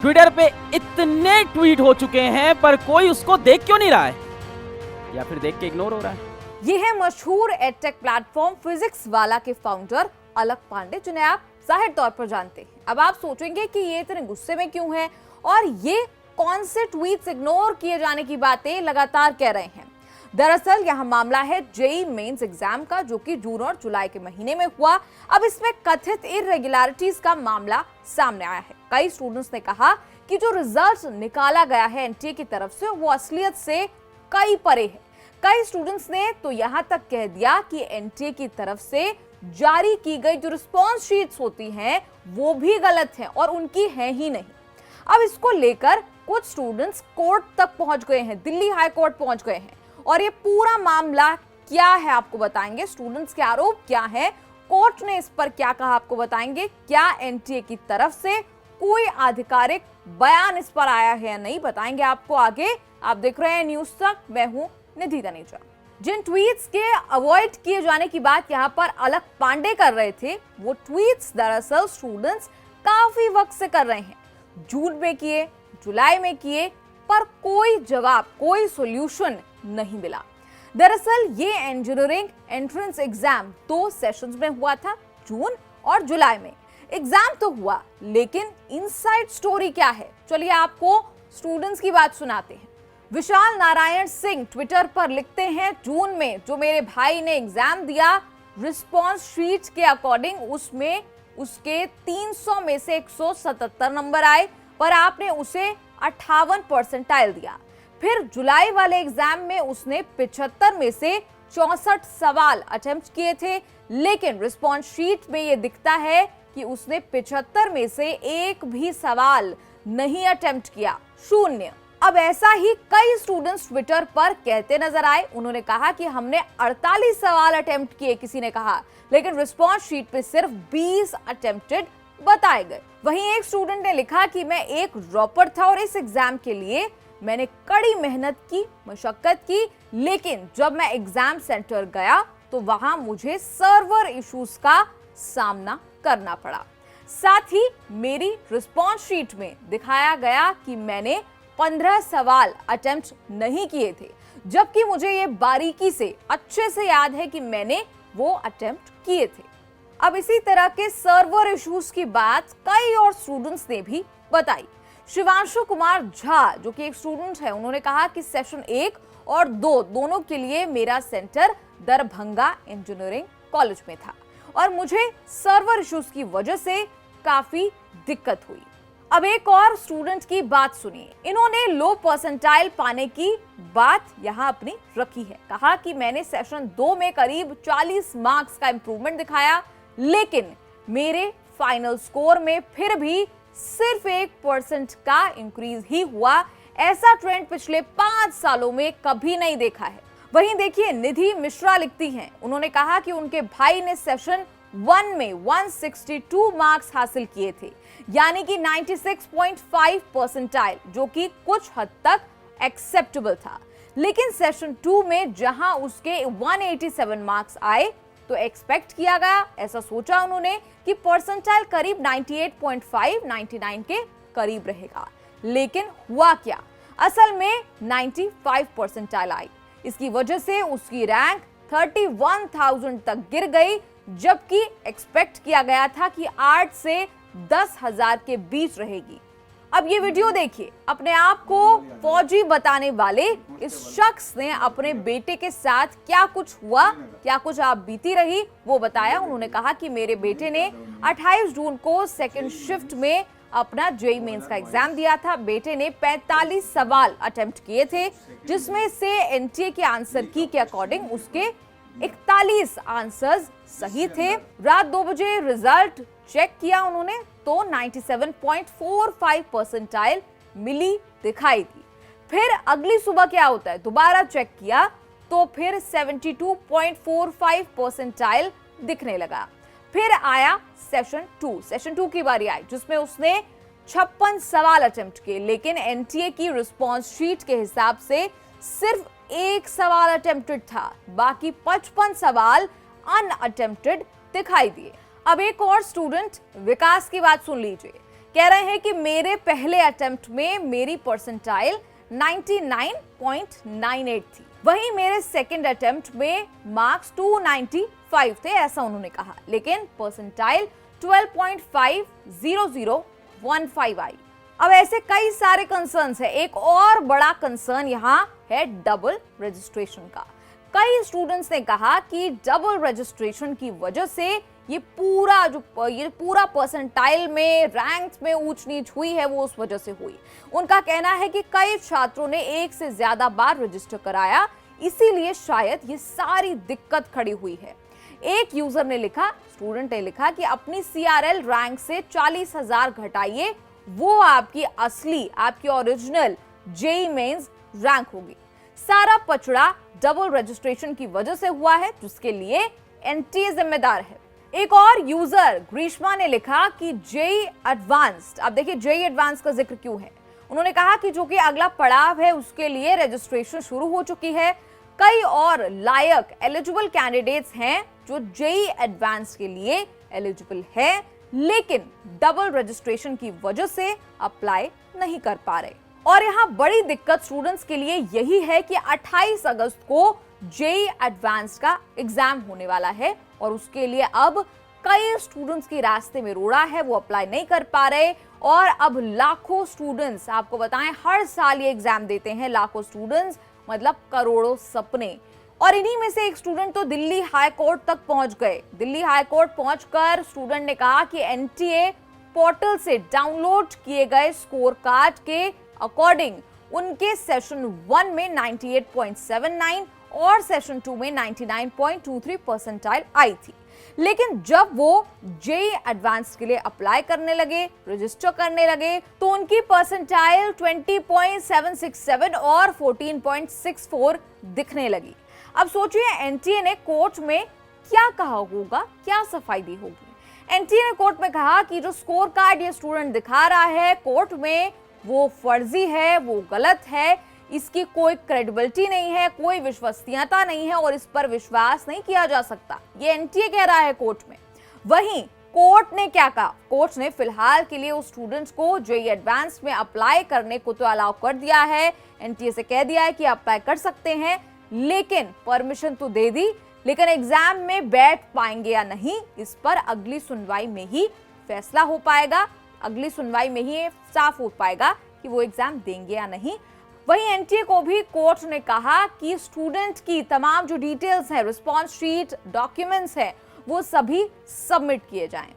Twitter पे इतने tweet हो चुके हैं पर कोई उसको देख क्यों नहीं रहा है, या फिर देख के इग्नोर हो रहा है। ये है मशहूर एडटेक प्लेटफॉर्म फिजिक्स वाला के फाउंडर अलक पांडे, जिन्हें आप जाहिर तौर पर जानते हैं। अब आप सोचेंगे कि ये इतने गुस्से में क्यों हैं और ये कौन से ट्वीट्स इग्नोर किए जाने की बातें लगातार कह रहे हैं। दरअसल यह मामला है जेईई मेंस एग्जाम का, जो कि जून और जुलाई के महीने में हुआ। अब इसमें कथित इरेगुलरिटीज का मामला सामने आया है। कई स्टूडेंट्स ने कहा कि जो रिजल्ट निकाला गया है एनटीए की तरफ से वो असलियत से कई परे है। कई स्टूडेंट्स ने तो यहां तक कह दिया कि एनटीए की तरफ से जारी की गई जो रिस्पॉन्स शीट्स होती हैं वो भी गलत हैं और उनकी है ही नहीं। अब इसको लेकर कुछ स्टूडेंट्स कोर्ट तक पहुंच गए हैं, दिल्ली हाई कोर्ट पहुंच गए हैं और ये पूरा मामला क्या है आपको बताएंगे। स्टूडेंट्स के आरोप क्या है, कोर्ट ने इस पर क्या कहा आपको बताएंगे। क्या एनटीए की तरफ से कोई आधिकारिक बयान इस पर आया है या नहीं, बताएंगे आपको आगे। आप देख रहे हैं न्यूज तक, मैं हूं निधि तनेजा। जिन ट्वीट्स के अवॉइड किए जाने की बात यहाँ पर अलक पांडे कर रहे थे, वो ट्वीट्स दरअसल स्टूडेंट्स काफी वक्त से कर रहे हैं। जून में किए, जुलाई में किए, पर कोई जवाब, कोई सॉल्यूशन नहीं मिला। दरअसल ये इंजीनियरिंग एंट्रेंस एग्जाम 2 सेशंस में हुआ था, जून और जुलाई में। एग्जाम तो हुआ, लेकिन इनसाइड स्टोरी क्या है, चलिए आपको स्टूडेंट्स की बात सुनाते हैं। विशाल नारायण सिंह ट्विटर पर लिखते हैं, जून में जो मेरे भाई ने एग्जाम दिया, रिस्पॉन्स शीट के अकॉर्डिंग उसमें उसके 300 में से 177 नंबर आए, पर आपने उसे 58 परसेंटाइल दिया। फिर जुलाई वाले एग्जाम में उसने 75 में से 64 सवाल अटेम्प्ट किए थे, लेकिन रिस्पॉन्स शीट में यह दिखता है कि उसने 75 में से एक भी सवाल नहीं अटेम्प्ट किया, 0। अब ऐसा ही कई स्टूडेंट्स ट्विटर पर कहते नजर आए। उन्होंने कहा कि हमने 48 सवाल अटेम्प्ट किए, किसी ने कहा, लेकिन रिस्पॉन्स शीट पे सिर्फ 20 अटेम्प्टेड बताए गए। वहीं एक स्टूडेंट ने लिखा कि मैं एक ड्रॉपर था और इस एग्जाम के लिए मैंने कड़ी मेहनत की, मशक्कत की, लेकिन जब मैं एग्जाम सेंटर गया तो वहां मुझे सर्वर इश्यूज का सामना करना पड़ा। साथ ही मेरी रिस्पॉन्स शीट में दिखाया गया कि मैंने 15 सवाल अटेम्प्ट नहीं किए थे, जबकि मुझे ये बारीकी से अच्छे से याद है कि मैंने वो अटेम्प्ट किए थे। अब इसी तरह के सर्वर इश्यूज की बात कई और स्टूडेंट्स ने भी बताई। शिवांशु कुमार झा, जो कि एक स्टूडेंट है, उन्होंने कहा कि सेशन 1 और 2 दोनों के लिए मेरा सेंटर दरभंगा इंजीनियरिंग कॉलेज में था और मुझे सर्वर इश्यूज की वजह से काफी दिक्कत हुई। अब एक और स्टूडेंट की बात सुनिए। इन्होंने लो परसेंटाइल पाने की बात यहां अपनी रखी है। कहा कि मैंने सेशन 2 में करीब 40 मार्क्स का इंप्रूवमेंट दिखाया, लेकिन मेरे फाइनल स्कोर में फिर भी सिर्फ 1% का इंक्रीज ही हुआ। ऐसा ट्रेंड पिछले 5 सालों में कभी नहीं देखा है। वहीं देखिए, निधि मिश्रा लिखती हैं, उन्होंने कहा कि उनके भाई ने सेशन 1 में 162 मार्क्स हासिल किए थे, यानी कि 96.5 परसेंटाइल, जो कि कुछ हद तक एक्सेप्टेबल था। लेकिन सेशन 2 में जहां उसके 187 मार्क्स आए तो एक्सपेक्ट किया गया, ऐसा सोचा उन्होंने कि परसेंटाइल करीब 98.5, 99 के करीब रहेगा। लेकिन हुआ क्या, असल में 95 परसेंटाइल आई। इसकी वजह से उसकी रैंक 31,000 तक गिर गई, जबकि एक्सपेक्ट किया गया था कि 8 से 10,000 के बीच रहेगी। अब ये वीडियो देखिए। अपने आप को फौजी बताने वाले इस शख्स ने अपने बेटे के साथ क्या कुछ हुआ, क्या कुछ आप बीती रही, वो बताया। उन्होंने कहा कि मेरे बेटे ने 28 जून को सेकंड शिफ्ट में अपना जेईई मेंस का एग्जाम दिया था। बेटे ने 45 सवाल अटेम्प्ट किए थे, जिसमें से एनटीए के आंसर की के अकॉर्डिंग उसके 41 आंसर्स सही थे। रात 2 बजे रिजल्ट चेक किया उन्होंने तो 97.45 परसेंटाइल मिली दिखाई दी। फिर अगली सुबह क्या होता है, दोबारा चेक किया तो फिर 72.45 परसेंटाइल दिखने लगा। फिर आया सेशन 2 की बारी आई, जिसमें उसने 56 सवाल अटेम्प्ट किए, लेकिन एनटीए की रिस्पॉन्स शीट के हिसाब से सिर्फ 1 सवाल अटेम्प्टेड था, बाकी 55 सवाल अनअटेम्प्टेड दिखाई दिए। अब एक और स्टूडेंट विकास की बात सुन लीजिए। कह रहे हैं कि मेरे पहले अटेम्प्ट में मेरी परसेंटाइल 99.98 थी, वहीं मेरे सेकंड अटेम्प्ट में मार्क्स 295 थे, ऐसा उन्होंने कहा, लेकिन परसेंटाइल 12.50015 आई। अब ऐसे कई सारे कंसर्न्स है। एक और बड़ा कंसर्न यहाँ है डबल रजिस्ट्रेशन का। कई स्टूडेंट्स ने कहा कि डबल रजिस्ट्रेशन की वजह से ये पूरा परसेंटाइल में रैंक्स में ऊंच नीच हुई है, वो उस वजह से हुई। उनका कहना है कि कई छात्रों ने एक से ज्यादा बार रजिस्टर कराया, इसीलिए शायद ये सारी दिक्कत खड़ी हुई है। एक यूजर ने लिखा, स्टूडेंट ने लिखा कि अपनी CRL रैंक से 40,000 घटाइए, वो आपकी ओरिजिनल जेईई मेंस रैंक होगी। सारा पचड़ा डबल रजिस्ट्रेशन की वजह से हुआ है, जिसके लिए NTA जिम्मेदार है। एक और यूजर ग्रीष्मा ने लिखा कि जेईई एडवांस्ड, अब देखिए जेईई एडवांस का जिक्र क्यों है। उन्होंने कहा कि जो कि अगला पड़ाव है उसके लिए रजिस्ट्रेशन शुरू हो चुकी है। कई और लायक एलिजिबल कैंडिडेट्स हैं जो जेईई एडवांस के लिए एलिजिबल है, लेकिन डबल रजिस्ट्रेशन की वजह से अप्लाई नहीं कर पा रहे। और यहाँ बड़ी दिक्कत स्टूडेंट्स के लिए यही है कि 28 अगस्त को जेईई एडवांस का एग्जाम होने वाला है और उसके लिए अब कई स्टूडेंट्स के रास्ते में रोड़ा है, वो अप्लाई नहीं कर पा रहे। और अब लाखों स्टूडेंट्स, आपको बताएं, हर साल ये एग्जाम देते हैं लाखों स्टूडेंट्स, मतलब करोड़ों सपने। और इन्हीं में से एक स्टूडेंट तो दिल्ली हाई कोर्ट तक पहुंच गए। दिल्ली हाई कोर्ट पहुंचकर स्टूडेंट ने कहा कि NTA पोर्टल से डाउनलोड किए गए स्कोर कार्ड के अकॉर्डिंग उनके सेशन 1 में 98.79 और सेशन 2 में 99.23 परसेंटाइल आई थी। लेकिन जब वो जेईई एडवांस के लिए अप्लाई करने लगे, रजिस्टर करने लगे, तो उनकी परसेंटाइल 20.767 और 14.64 दिखने लगी। अब सोचिए NTA ने कोर्ट में क्या कहा होगा, क्या सफाई दी होगी। NTA ने कोर्ट में कहा कि जो स्कोर कार्ड ये स्टूडेंट दिखा रहा है कोर्ट में, वो फर्जी है, वो गलत है, इसकी कोई क्रेडिबिलिटी नहीं है, कोई विश्वसनीयता नहीं है और इस पर विश्वास नहीं किया जा सकता, ये NTA कह रहा है कोर्ट में। वहीं कोर्ट ने क्या कहा, कोर्ट ने फिलहाल के लिए उस स्टूडेंट्स को जेईई एडवांस में अप्लाई करने को तो अलाउ कर दिया है, NTA से कह दिया है कि अप्लाई कर सकते हैं, लेकिन परमिशन तो दे दी, लेकिन एग्जाम में बैठ पाएंगे या नहीं, इस पर अगली सुनवाई में ही फैसला हो पाएगा। अगली सुनवाई में ही साफ हो पाएगा कि वो एग्जाम देंगे या नहीं। वहीं NTA को भी कोर्ट ने कहा कि स्टूडेंट की तमाम जो डिटेल्स है, रिस्पॉन्स शीट, डॉक्यूमेंट्स है, वो सभी सबमिट किए जाएं।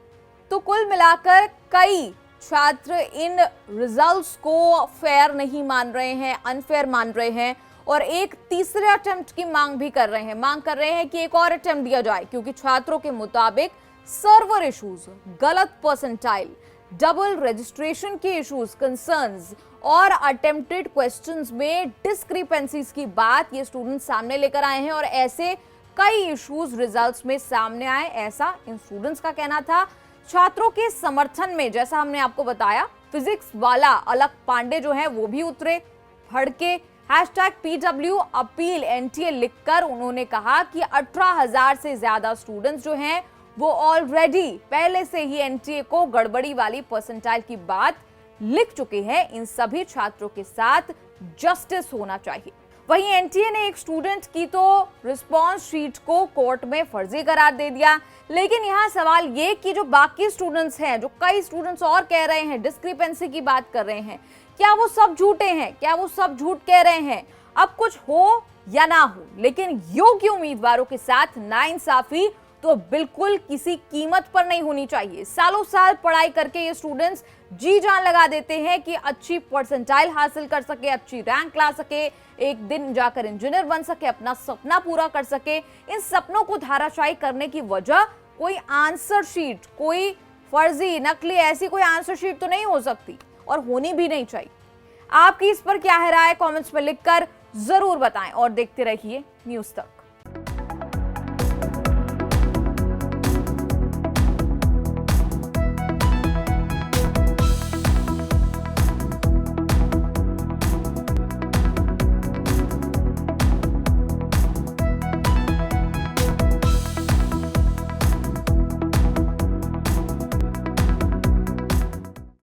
तो कुल मिलाकर कई छात्र इन रिजल्ट्स को फेयर नहीं मान रहे हैं, अनफेयर मान रहे हैं और एक तीसरे अटेम्प्ट की मांग भी कर रहे हैं। मांग कर रहे हैं कि एक और अटेम्प्ट दिया जाए, क्योंकि छात्रों के मुताबिक सर्वर इश्यूज, गलत परसेंटाइल, डबल रजिस्ट्रेशन के इश्यूज, कंसर्न्स और अटेम्प्टेड क्वेश्चंस में डिस्क्रिपेंसीज की बात ये स्टूडेंट्स सामने लेकर आए हैं और ऐसे कई इश्यूज रिजल्ट्स में सामने आए, ऐसा इन स्टूडेंट्स का कहना था। छात्रों के समर्थन में, जैसा हमने आपको बताया, फिजिक्स वाला अलक पांडे जो है वो भी उतरे भड़के। #PW अपील NTA लिखकर उन्होंने कहा कि 18,000 से ज्यादा स्टूडेंट्स जो हैं वो ऑलरेडी पहले से ही NTA को गड़बड़ी वाली परसेंटाइल की बात लिख चुके हैं। इन सभी छात्रों के साथ जस्टिस होना चाहिए। वहीं NTA ने एक स्टूडेंट की तो रिस्पॉन्स शीट को कोर्ट में फर्जी करार दे दिया, लेकिन यहाँ सवाल ये कि जो बाकी स्टूडेंट्स हैं, जो कई स्टूडेंट्स और कह रहे हैं, डिस्क्रिपेंसी की बात कर रहे हैं, क्या वो सब झूठे हैं? क्या वो सब झूठ कह रहे हैं? अब कुछ हो या ना हो, लेकिन योग्य उम्मीदवारों के साथ नाइंसाफी तो बिल्कुल किसी कीमत पर नहीं होनी चाहिए। सालों साल पढ़ाई करके ये स्टूडेंट्स जी जान लगा देते हैं कि अच्छी परसेंटाइल हासिल कर सके, अच्छी रैंक ला सके, एक दिन जाकर इंजीनियर बन सके, अपना सपना पूरा कर सके। इन सपनों को धाराशायी करने की वजह कोई आंसर शीट, कोई फर्जी, नकली ऐसी कोई आंसर शीट तो नहीं हो सकती और होनी भी नहीं चाहिए। आपकी इस पर क्या है राय? कमेंट्स में लिखकर जरूर बताएं और देखते रहिए न्यूज़ तक।